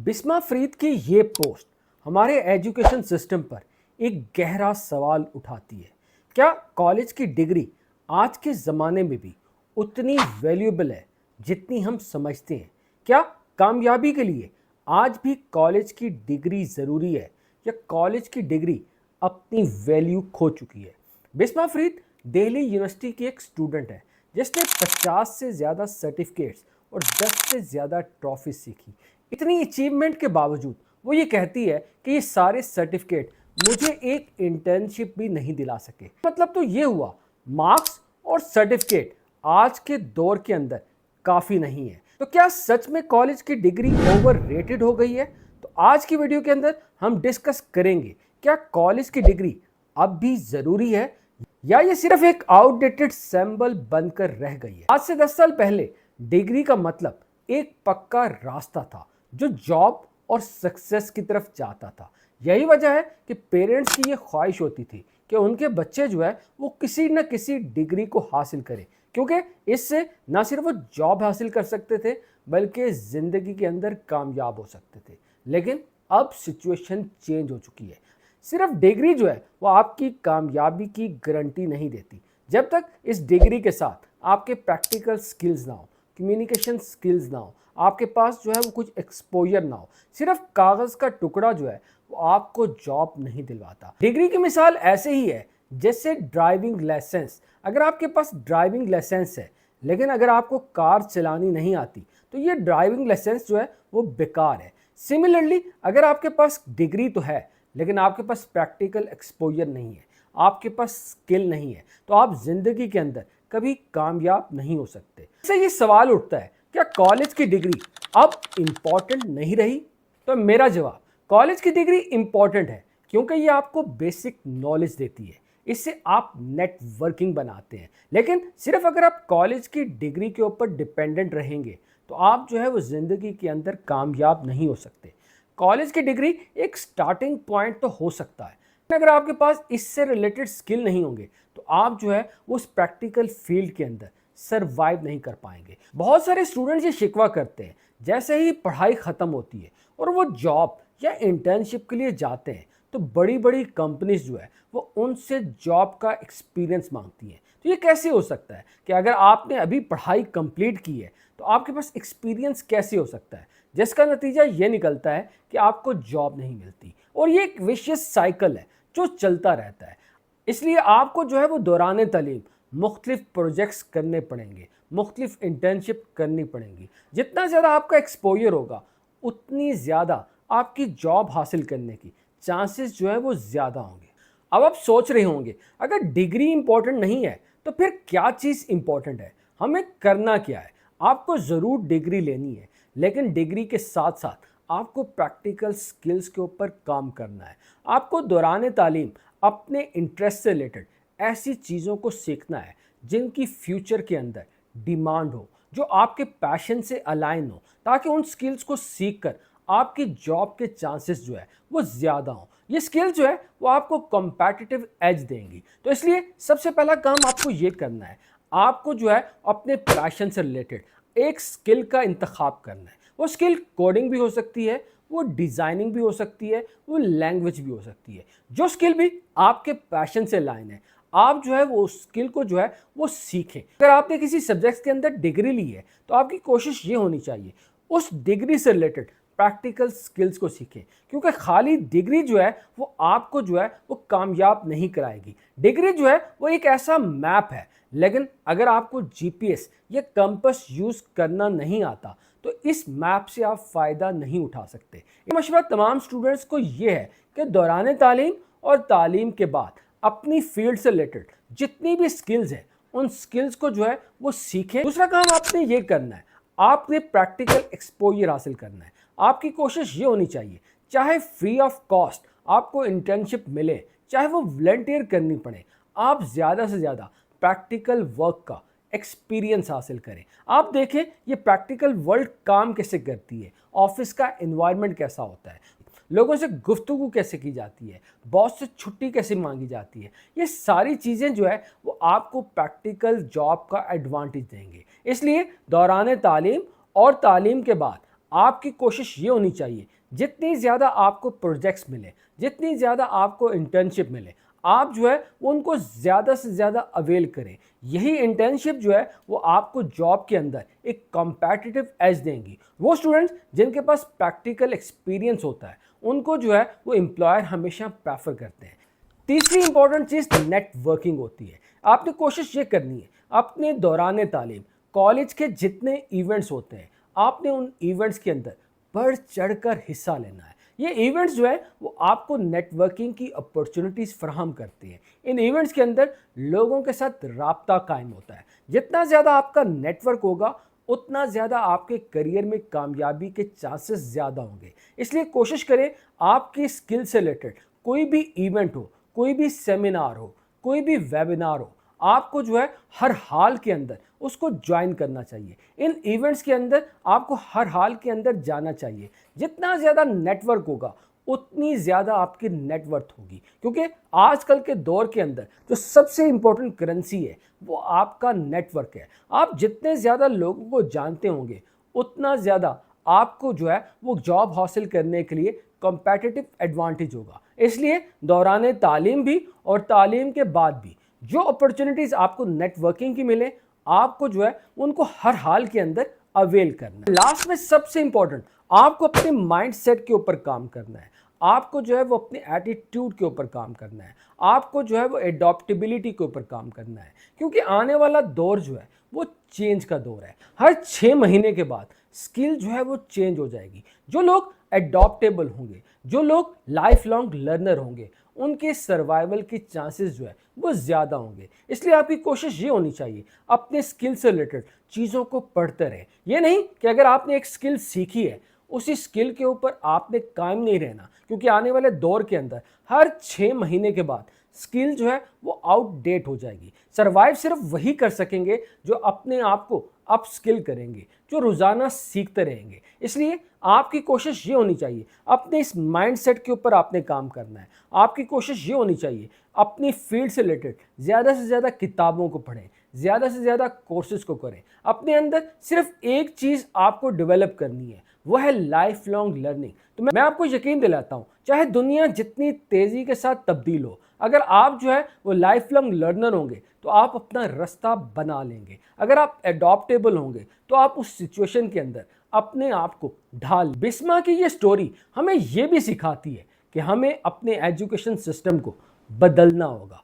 बिस्मा फरीद की ये पोस्ट हमारे एजुकेशन सिस्टम पर एक गहरा सवाल उठाती है। क्या कॉलेज की डिग्री आज के ज़माने में भी उतनी वैल्यूएबल है जितनी हम समझते हैं? क्या कामयाबी के लिए आज भी कॉलेज की डिग्री ज़रूरी है या कॉलेज की डिग्री अपनी वैल्यू खो चुकी है? बिस्मा फरीद दिल्ली यूनिवर्सिटी की एक स्टूडेंट है जिसने 50 से ज़्यादा सर्टिफिकेट्स और 10 से ज़्यादा ट्रॉफी सीखी। इतनी अचीवमेंट के बावजूद वो ये कहती है कि ये सारे सर्टिफिकेट मुझे एक इंटर्नशिप भी नहीं दिला सके। मतलब तो ये हुआ, मार्क्स और सर्टिफिकेट आज के दौर के अंदर काफ़ी नहीं है। तो क्या सच में कॉलेज की डिग्री ओवररेटेड हो गई है? तो आज की वीडियो के अंदर हम डिस्कस करेंगे क्या कॉलेज की डिग्री अब भी ज़रूरी है या ये सिर्फ एक आउटडेटेड सिंबल बनकर रह गई है। आज से 10 साल पहले डिग्री का मतलब एक पक्का रास्ता था जो जॉब और सक्सेस की तरफ जाता था। यही वजह है कि पेरेंट्स की ये ख्वाहिश होती थी कि उनके बच्चे जो है वो किसी न किसी डिग्री को हासिल करें, क्योंकि इससे ना सिर्फ वो जॉब हासिल कर सकते थे बल्कि ज़िंदगी के अंदर कामयाब हो सकते थे। लेकिन अब सिचुएशन चेंज हो चुकी है। सिर्फ डिग्री जो है वो आपकी कामयाबी की गारंटी नहीं देती जब तक इस डिग्री के साथ आपके प्रैक्टिकल स्किल्स ना हो, कम्युनिकेशन स्किल्स ना हो, आपके पास जो है वो कुछ एक्सपोजर ना हो। सिर्फ कागज़ का टुकड़ा जो है वो आपको जॉब नहीं दिलवाता। डिग्री की मिसाल ऐसे ही है जैसे ड्राइविंग लाइसेंस। अगर आपके पास ड्राइविंग लाइसेंस है लेकिन अगर आपको कार चलानी नहीं आती तो ये ड्राइविंग लाइसेंस जो है वो बेकार है। सिमिलरली अगर आपके पास डिग्री तो है लेकिन आपके पास प्रैक्टिकल एक्सपोजर नहीं है, आपके पास स्किल नहीं है, तो आप ज़िंदगी के अंदर कभी कामयाब नहीं हो सकते। इससे ये सवाल उठता है, क्या कॉलेज की डिग्री अब इम्पॉर्टेंट नहीं रही? तो मेरा जवाब, कॉलेज की डिग्री इम्पॉर्टेंट है क्योंकि ये आपको बेसिक नॉलेज देती है, इससे आप नेटवर्किंग बनाते हैं। लेकिन सिर्फ अगर आप कॉलेज की डिग्री के ऊपर डिपेंडेंट रहेंगे तो आप जो है वो ज़िंदगी के अंदर कामयाब नहीं हो सकते। कॉलेज की डिग्री एक स्टार्टिंग पॉइंट तो हो सकता है, अगर आपके पास इससे रिलेटेड स्किल नहीं होंगे तो आप जो है वो उस प्रैक्टिकल फील्ड के अंदर सरवाइव नहीं कर पाएंगे। बहुत सारे स्टूडेंट्स ये शिकवा करते हैं जैसे ही पढ़ाई ख़त्म होती है और वो जॉब या इंटर्नशिप के लिए जाते हैं तो बड़ी बड़ी कंपनीज जो है वो उनसे जॉब का एक्सपीरियंस मांगती हैं। तो ये कैसे हो सकता है कि अगर आपने अभी पढ़ाई कंप्लीट की है तो आपके पास एक्सपीरियंस कैसे हो सकता है, जिसका नतीजा ये निकलता है कि आपको जॉब नहीं मिलती। और ये एक विशियस साइकिल है जो चलता रहता है। इसलिए आपको जो है वो दौरान तालीम मुख्तलिफ प्रोजेक्ट्स करने पड़ेंगे, मुख्तलिफ इंटर्नशिप करनी पड़ेंगी। जितना ज़्यादा आपका एक्सपोजर होगा उतनी ज़्यादा आपकी जॉब हासिल करने की चांसेस जो है वो ज़्यादा होंगे। अब आप सोच रहे होंगे अगर डिग्री इंपॉर्टेंट नहीं है तो फिर क्या चीज़ इंपॉर्टेंट है, हमें करना क्या है? आपको ज़रूर डिग्री लेनी है लेकिन डिग्री के साथ साथ आपको प्रैक्टिकल स्किल्स के ऊपर काम करना है। आपको दौरान तालीम अपने इंटरेस्ट से रिलेटेड ऐसी चीज़ों को सीखना है जिनकी फ्यूचर के अंदर डिमांड हो, जो आपके पैशन से अलाइन हो, ताकि उन स्किल्स को सीख कर आपकी जॉब के चांसेस जो है वो ज़्यादा हों। ये स्किल जो है वो आपको कॉम्पिटिटिव एज देंगी। तो इसलिए सबसे पहला काम आपको ये करना है, आपको जो है अपने पैशन से रिलेटेड एक स्किल का इंतखाब करना है। वो स्किल कोडिंग भी हो सकती है, वो डिज़ाइनिंग भी हो सकती है, वो लैंग्वेज भी हो सकती है। जो स्किल भी आपके पैशन से लाइन है आप जो है वो स्किल को जो है वो सीखें। अगर आपने किसी सब्जेक्ट के अंदर डिग्री ली है तो आपकी कोशिश ये होनी चाहिए उस डिग्री से रिलेटेड प्रैक्टिकल स्किल्स को सीखें, क्योंकि खाली डिग्री जो है वो आपको जो है वो कामयाब नहीं कराएगी। डिग्री जो है वो एक ऐसा मैप है, लेकिन अगर आपको जीपीएस या कंपास यूज़ करना नहीं आता तो इस मैप से आप फ़ायदा नहीं उठा सकते। ये मशवरा तमाम स्टूडेंट्स को ये है कि दौरान तालीम और तालीम के बाद अपनी फील्ड से रिलेटेड जितनी भी स्किल्स हैं उन स्किल्स को जो है वो सीखें। दूसरा काम आपने ये करना है, आपने प्रैक्टिकल एक्सपोजर हासिल करना है। आपकी कोशिश ये होनी चाहिए चाहे फ्री ऑफ कॉस्ट आपको इंटर्नशिप मिले, चाहे वो वॉलंटियर करनी पड़े, आप ज़्यादा से ज़्यादा प्रैक्टिकल वर्क का एक्सपीरियंस हासिल करें। आप देखें ये प्रैक्टिकल वर्ल्ड काम कैसे करती है, ऑफिस का एनवायरनमेंट कैसा होता है, लोगों से गुफ्तगू कैसे की जाती है, बॉस से छुट्टी कैसे मांगी जाती है। ये सारी चीज़ें जो है वो आपको प्रैक्टिकल जॉब का एडवांटेज देंगे। इसलिए दौरान तालीम और तालीम के बाद आपकी कोशिश ये होनी चाहिए, जितनी ज़्यादा आपको प्रोजेक्ट्स मिले, जितनी ज़्यादा आपको इंटर्नशिप मिले, आप जो है वो उनको ज़्यादा से ज़्यादा अवेल करें। यही इंटर्नशिप जो है वो आपको जॉब के अंदर एक कॉम्पिटिटिव एज देंगी। वो स्टूडेंट्स जिनके पास प्रैक्टिकल एक्सपीरियंस होता है, उनको जो है वो एम्प्लॉयर हमेशा प्रेफर करते हैं। तीसरी इंपॉर्टेंट चीज़ नेटवर्किंग होती है। आपने कोशिश ये करनी है, अपने दौरान तालीम कॉलेज के जितने इवेंट्स होते हैं, आपने उन इवेंट्स के अंदर बढ़ चढ़कर हिस्सा लेना है। ये इवेंट्स जो है वो आपको नेटवर्किंग की अपॉर्चुनिटीज़ फराहम करते हैं। इन इवेंट्स के अंदर लोगों के साथ राब्ता कायम होता है। जितना ज़्यादा आपका नेटवर्क होगा, उतना ज़्यादा आपके करियर में कामयाबी के चांसेस ज़्यादा होंगे। इसलिए कोशिश करें, आपकी स्किल से रिलेटेड कोई भी इवेंट हो, कोई भी सेमिनार हो, कोई भी वेबिनार हो, आपको जो है हर हाल के अंदर उसको ज्वाइन करना चाहिए। इन इवेंट्स के अंदर आपको हर हाल के अंदर जाना चाहिए। जितना ज़्यादा नेटवर्क होगा, उतनी ज़्यादा आपकी नेटवर्थ होगी, क्योंकि आजकल के दौर के अंदर जो सबसे इंपॉर्टेंट करेंसी है वो आपका नेटवर्क है। आप जितने ज़्यादा लोगों को जानते होंगे, उतना ज़्यादा आपको जो है वो जॉब हासिल करने के लिए कॉम्पिटिटिव एडवांटेज होगा। इसलिए दौरान तालीम भी और तालीम के बाद भी जो अपॉर्चुनिटीज़ आपको नेटवर्किंग की मिले, आपको जो है उनको हर हाल के अंदर अवेल करना है। लास्ट में सबसे इंपॉर्टेंट, आपको अपने माइंड सेट के ऊपर काम करना है। आपको जो है वो अपने एटीट्यूड के ऊपर काम करना है। आपको जो है वो एडॉप्टेबिलिटी के ऊपर काम करना है, क्योंकि आने वाला दौर जो है वो चेंज का दौर है। हर 6 महीने के बाद स्किल जो है वो चेंज हो जाएगी। जो लोग एडॉप्टेबल होंगे, जो लोग लाइफ लॉन्ग लर्नर होंगे, उनके सर्वाइवल के चांसेस जो है वो ज़्यादा होंगे। इसलिए आपकी कोशिश ये होनी चाहिए, अपने स्किल से रिलेटेड चीज़ों को पढ़ते रहें। ये नहीं कि अगर आपने एक स्किल सीखी है, उसी स्किल के ऊपर आपने कायम नहीं रहना, क्योंकि आने वाले दौर के अंदर हर 6 महीने के बाद स्किल जो है वो आउटडेट हो जाएगी। सर्वाइव सिर्फ वही कर सकेंगे जो अपने आप को अप स्किल करेंगे, जो रोज़ाना सीखते रहेंगे। इसलिए आपकी कोशिश ये होनी चाहिए, अपने इस माइंडसेट के ऊपर आपने काम करना है। आपकी कोशिश ये होनी चाहिए, अपनी फील्ड से रिलेटेड ज़्यादा से ज़्यादा किताबों को पढ़ें, ज़्यादा से ज़्यादा कोर्सेज को करें। अपने अंदर सिर्फ एक चीज़ आपको डेवलप करनी है, वो है लाइफ लॉन्ग लर्निंग। तो मैं आपको यकीन दिलाता हूँ, चाहे दुनिया जितनी तेज़ी के साथ तब्दील हो, अगर आप जो है वो लाइफ लॉन्ग लर्नर होंगे तो आप अपना रास्ता बना लेंगे। अगर आप एडॉप्टेबल होंगे तो आप उस सिचुएशन के अंदर अपने आप को ढाल। बिस्मा की ये स्टोरी हमें ये भी सिखाती है कि हमें अपने एजुकेशन सिस्टम को बदलना होगा।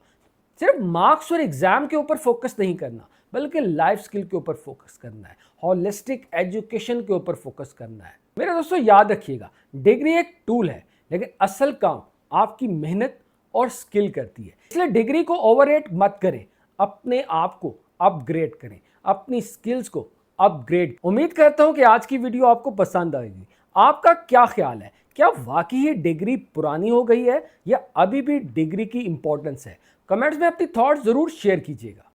सिर्फ मार्क्स और एग्जाम के ऊपर फोकस नहीं करना, बल्कि लाइफ स्किल के ऊपर फोकस करना है, होलिस्टिक एजुकेशन के ऊपर फोकस करना है। मेरे दोस्तों याद रखिएगा, डिग्री एक टूल है, लेकिन असल काम आपकी मेहनत और स्किल करती है। इसलिए डिग्री को ओवररेट मत करें, अपने आप को अपग्रेड करें, अपनी स्किल्स को अपग्रेड। उम्मीद करता हूं कि आज की वीडियो आपको पसंद आएगी। आपका क्या ख्याल है, क्या वाकई ये डिग्री पुरानी हो गई है या अभी भी डिग्री की इंपॉर्टेंस है? कमेंट्स में अपनी थॉट्स जरूर शेयर कीजिएगा।